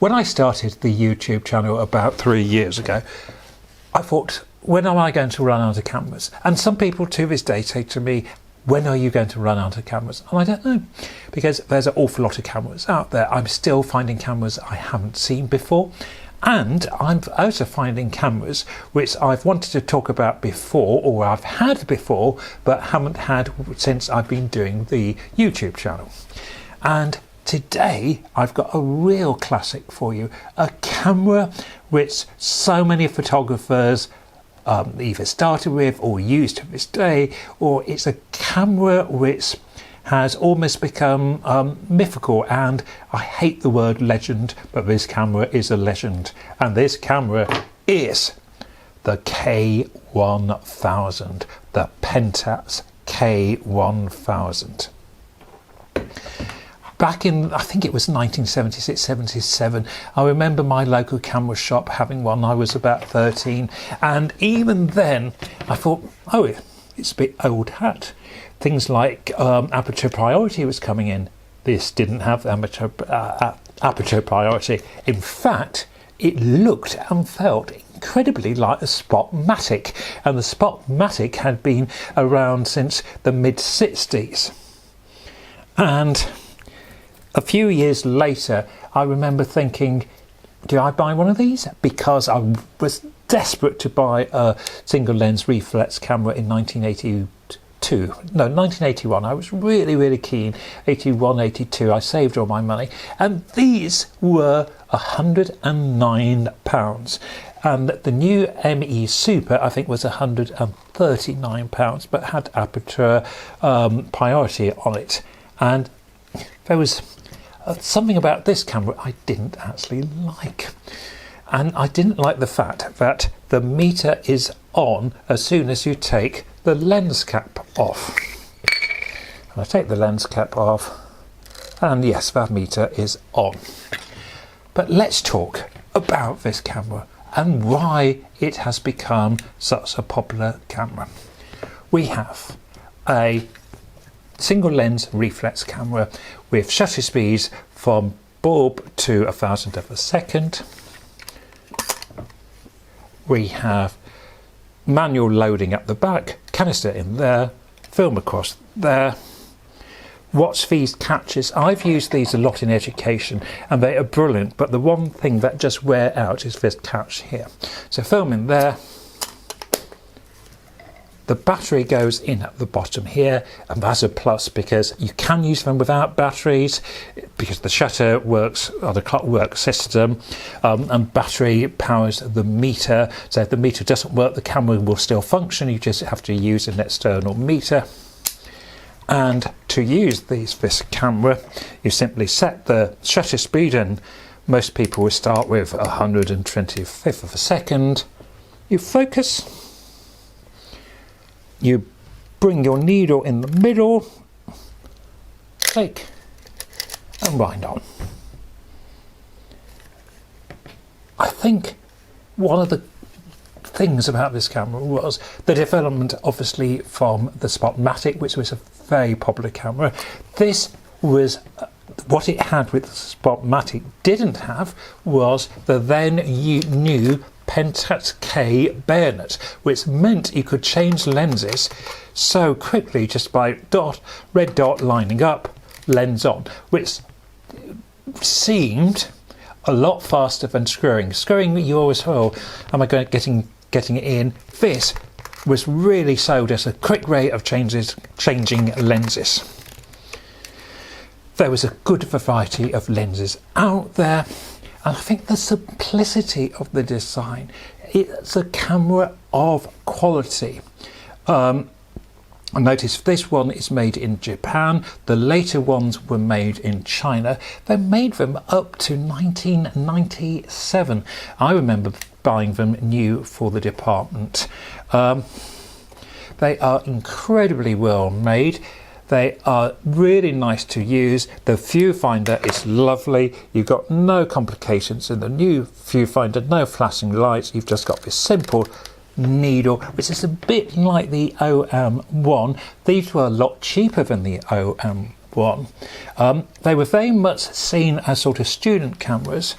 When I started the YouTube channel about 3 years ago, I thought, when am I going to run out of cameras? And some people to this day say to me, when are you going to run out of cameras? And I don't know, because there's an awful lot of cameras out there. I'm still finding cameras I haven't seen before. And I'm also finding cameras which I've wanted to talk about before, or I've had before, but haven't had since I've been doing the YouTube channel. And today I've got a real classic for you, a camera which so many photographers either started with or used to this day, or it's a camera which has almost become mythical, and I hate the word legend, but this camera is a legend, and this camera is the K1000, the Pentax K1000. Back in, I think it was 1976, 77, I remember my local camera shop having one. I was about 13, and even then I thought, oh, it's a bit old hat. Things like aperture priority was coming in. This didn't have aperture priority. In fact, it looked and felt incredibly like a Spotmatic, and the Spotmatic had been around since the mid-60s. And a few years later, I remember thinking, do I buy one of these? Because I was desperate to buy a single lens reflex camera in 1981. I was really keen. 81, 82, I saved all my money. And these were £109. And the new ME Super, I think, was £139, but had aperture priority on it. And there was something about this camera I didn't actually like. And I didn't like the fact that the meter is on as soon as you take the lens cap off. And I take the lens cap off, and yes, that meter is on. But let's talk about this camera and why it has become such a popular camera. We have a single lens reflex camera with shutter speeds from bulb to 1,000th of a second. We have manual loading at the back, canister in there, film across there. Watch these catches. I've used these a lot in education and they are brilliant, but the one thing that just wear out is this catch here. So film in there. The battery goes in at the bottom here, and that's a plus because you can use them without batteries because the shutter works on the clockwork system, and battery powers the meter. So if the meter doesn't work, the camera will still function. You just have to use an external meter. And to use this camera, you simply set the shutter speed, and most people will start with 125th of a second. You focus. You bring your needle in the middle, take and wind on. I think one of the things about this camera was the development, obviously, from the Spotmatic, which was a very popular camera. This was what it had with the Spotmatic didn't have was the then new Pentax K bayonet, which meant you could change lenses so quickly just by red dot lining up, lens on, which seemed a lot faster than screwing. Screwing, you always thought, am I getting it in? This was really sold as a quick rate of changing lenses. There was a good variety of lenses out there. And I think the simplicity of the design, it's a camera of quality. I noticed this one is made in Japan. The later ones were made in China. They made them up to 1997. I remember buying them new for the department. They are incredibly well made. They are really nice to use. The viewfinder is lovely. You've got no complications in the new viewfinder, no flashing lights. You've just got this simple needle, which is a bit like the OM1. These were a lot cheaper than the OM1. They were very much seen as sort of student cameras.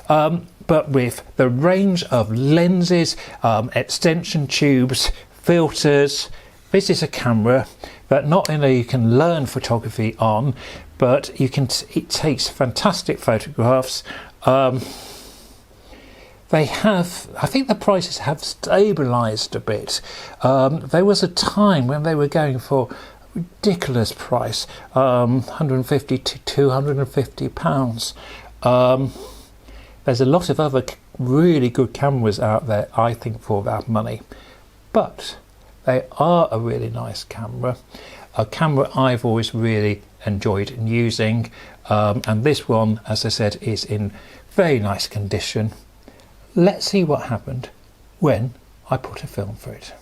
but with the range of lenses, extension tubes, filters, this is a camera that not only you can learn photography on, but it takes fantastic photographs. They have, I think the prices have stabilised a bit. There was a time when they were going for a ridiculous price, 150 to 250 pounds. There's a lot of other really good cameras out there, I think, for that money. But they are a really nice camera, a camera I've always really enjoyed using. And this one, as I said, is in very nice condition. Let's see what happened when I put a film for it.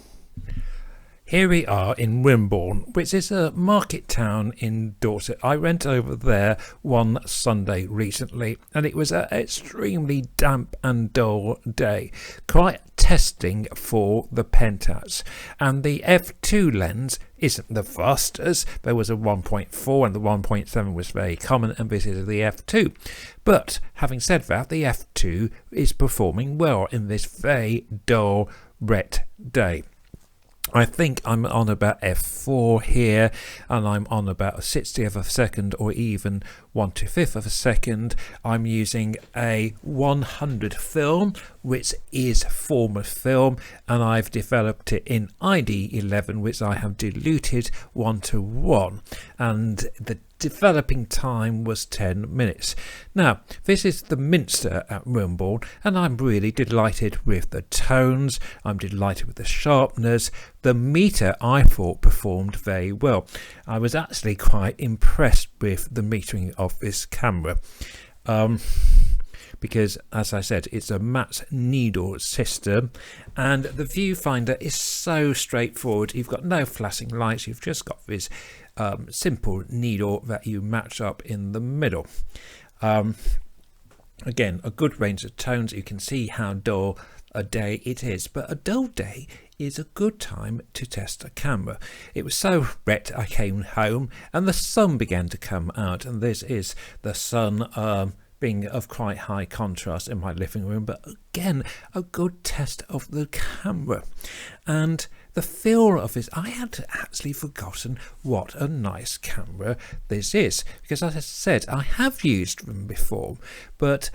Here we are in Wimborne, which is a market town in Dorset. I went over there one Sunday recently, and it was an extremely damp and dull day, quite testing for the Pentax. And the f2 lens isn't the fastest. There was a 1.4 and the 1.7 was very common, and this is the f2. But having said that, the f2 is performing well in this very dull, wet day. I think I'm on about f4 here, and I'm on about a 60th of a second, or even 1/25 of a second. I'm using a 100 film, which is format film, and I've developed it in ID11, which I have diluted 1:1, and the developing time was 10 minutes. Now, this is the Minster at Wimborne, and I'm really delighted with the tones. I'm delighted with the sharpness. The meter, I thought, performed very well. I was actually quite impressed with the metering of this camera. Because, as I said, it's a matte needle system, and the viewfinder is so straightforward. You've got no flashing lights, you've just got this simple needle that you match up in the middle. Again, a good range of tones. You can see how dull a day it is, but a dull day is a good time to test a camera. It was so wet I came home and the sun began to come out, and this is the sun being of quite high contrast in my living room, but again a good test of the camera. And the feel of this, I had actually forgotten what a nice camera this is, because as I said, I have used them before, but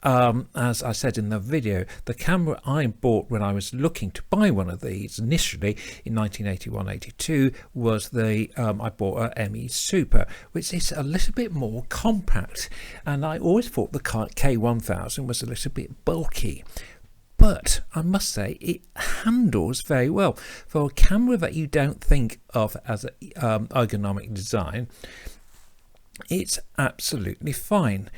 as I said in the video, the camera I bought when I was looking to buy one of these initially in 1981-82 was the I bought a ME Super, which is a little bit more compact, and I always thought the K1000 was a little bit bulky. But I must say it handles very well for a camera that you don't think of as an ergonomic design. It's absolutely fine.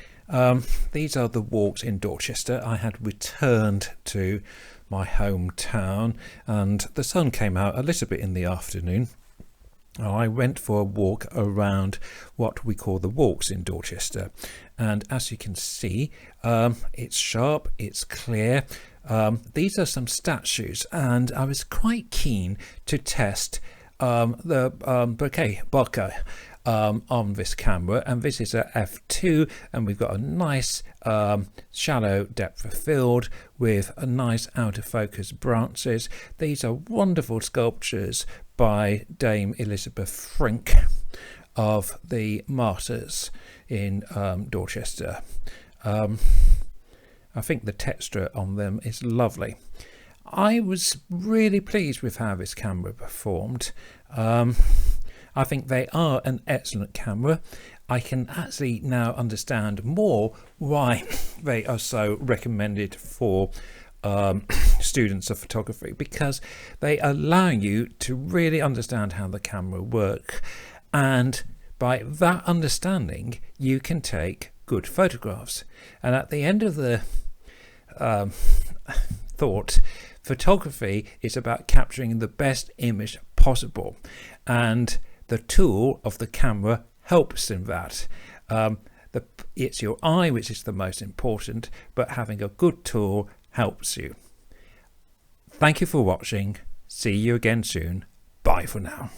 These are the walks in Dorchester. I had returned to my hometown and the sun came out a little bit in the afternoon. I went for a walk around what we call the walks in Dorchester, and as you can see, it's sharp, it's clear. These are some statues, and I was quite keen to test the bokeh on this camera, and this is a f2, and we've got a nice shallow depth of field with a nice out of focus branches. These are wonderful sculptures by Dame Elizabeth Frink of the Martyrs in Dorchester. I think the texture on them is lovely. I was really pleased with how this camera performed. I think they are an excellent camera. I can actually now understand more why they are so recommended for students of photography, because they allow you to really understand how the camera works, and by that understanding you can take good photographs. And at the end of the thought, photography is about capturing the best image possible, and the tool of the camera helps in that. It's your eye which is the most important, but having a good tool helps you. Thank you for watching. See you again soon. Bye for now.